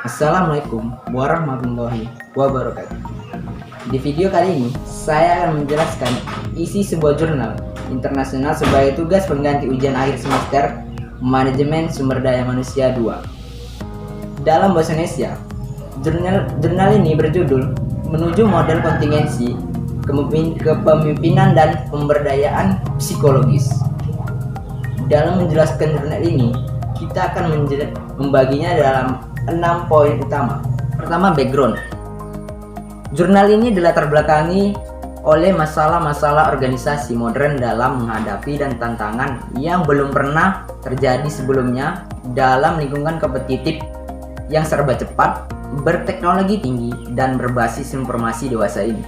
Assalamualaikum warahmatullahi wabarakatuh. Di video kali ini, saya akan menjelaskan isi sebuah jurnal internasional sebagai tugas pengganti ujian akhir semester Manajemen Sumber Daya Manusia 2. Dalam bahasa Indonesia, jurnal ini berjudul Menuju Model Kontingensi Kepemimpinan dan Pemberdayaan Psikologis. Dalam menjelaskan jurnal ini, kita akan membaginya dalam 6 poin utama. Pertama, background. Jurnal ini dilatar belakangi oleh masalah-masalah organisasi modern dalam menghadapi dan tantangan yang belum pernah terjadi sebelumnya dalam lingkungan kompetitif yang serba cepat, berteknologi tinggi, dan berbasis informasi dewasa ini.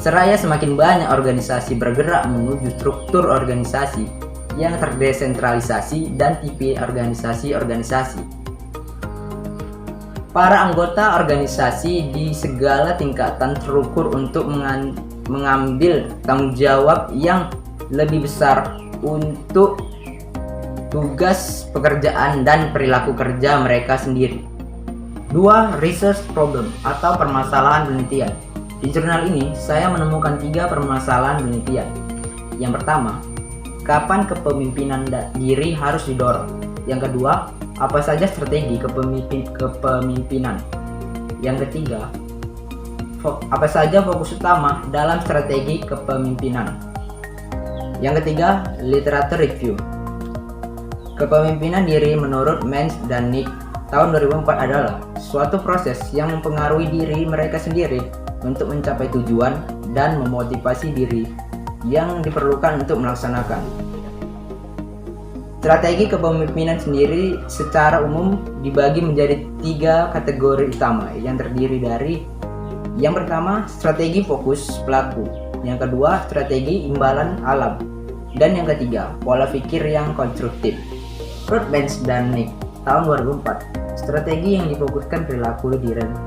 Seraya semakin banyak organisasi bergerak menuju struktur organisasi yang terdesentralisasi dan tipe organisasi-organisasi. Para anggota organisasi di segala tingkatan terukur untuk mengambil tanggung jawab yang lebih besar untuk tugas pekerjaan dan perilaku kerja mereka sendiri. 2. Research problem atau permasalahan penelitian. Di jurnal ini, saya menemukan 3 permasalahan penelitian. Yang pertama, kapan kepemimpinan diri harus didorong? Yang kedua, apa saja strategi kepemimpinan? Yang ketiga, apa saja fokus utama dalam strategi kepemimpinan? Yang ketiga, literature review. Kepemimpinan diri menurut Menz dan Nick tahun 2004 adalah suatu proses yang mempengaruhi diri mereka sendiri untuk mencapai tujuan dan memotivasi diri yang diperlukan untuk melaksanakan. Strategi kepemimpinan sendiri secara umum dibagi menjadi 3 kategori utama yang terdiri dari: yang pertama, strategi fokus pelaku, yang kedua, strategi imbalan alam, dan yang ketiga, pola pikir yang konstruktif. Menurut Menz dan Nick tahun 2004, strategi yang difokuskan perilaku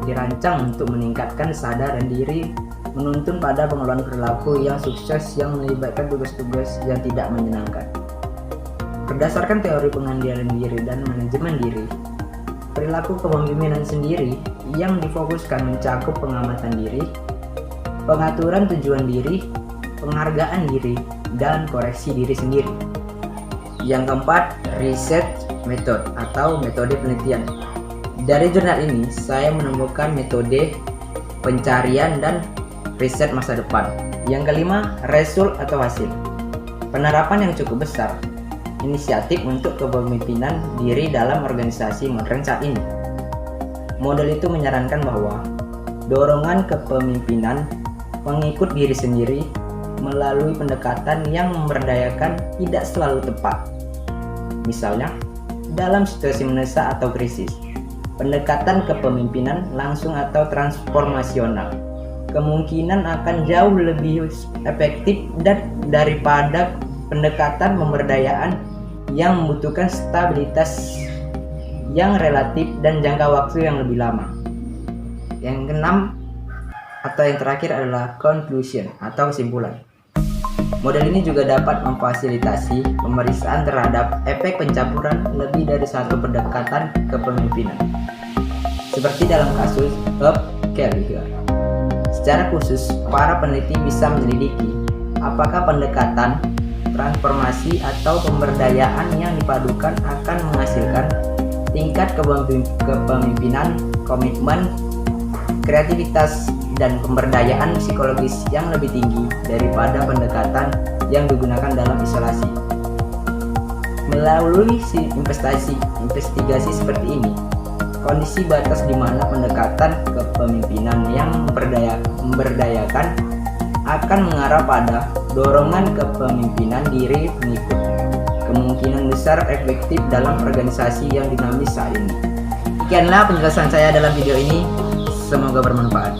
dirancang untuk meningkatkan kesadaran diri, menuntun pada pengelolaan perilaku yang sukses yang melibatkan tugas-tugas yang tidak menyenangkan. Berdasarkan teori pengendalian diri dan manajemen diri, perilaku kepemimpinan sendiri yang difokuskan mencakup pengamatan diri, pengaturan tujuan diri, penghargaan diri, dan koreksi diri sendiri. Yang keempat, research method atau metode penelitian. Dari jurnal ini, saya menemukan metode pencarian dan riset masa depan. Yang kelima, result atau hasil. Penerapan yang cukup besar. Inisiatif untuk kepemimpinan diri dalam organisasi modern saat ini. Model itu menyarankan bahwa dorongan kepemimpinan mengikut diri sendiri melalui pendekatan yang memberdayakan tidak selalu tepat. Misalnya, dalam situasi mendesak atau krisis, pendekatan kepemimpinan langsung atau transformasional kemungkinan akan jauh lebih efektif daripada pendekatan pemberdayaan yang membutuhkan stabilitas yang relatif dan jangka waktu yang lebih lama. Yang keenam atau yang terakhir adalah conclusion atau kesimpulan. Model ini juga dapat memfasilitasi pemeriksaan terhadap efek pencampuran lebih dari satu pendekatan kepemimpinan, seperti dalam kasus Hub Kelliher. Secara khusus, para peneliti bisa menyelidiki apakah pendekatan transformasi atau pemberdayaan yang dipadukan akan menghasilkan tingkat kepemimpinan, komitmen, kreativitas, dan pemberdayaan psikologis yang lebih tinggi daripada pendekatan yang digunakan dalam isolasi. Melalui investigasi seperti ini, kondisi batas di mana pendekatan kepemimpinan yang memberdayakan akan mengarah pada dorongan kepemimpinan diri pengikut, kemungkinan besar efektif dalam organisasi yang dinamis saat ini. Sekianlah penjelasan saya dalam video ini, semoga bermanfaat.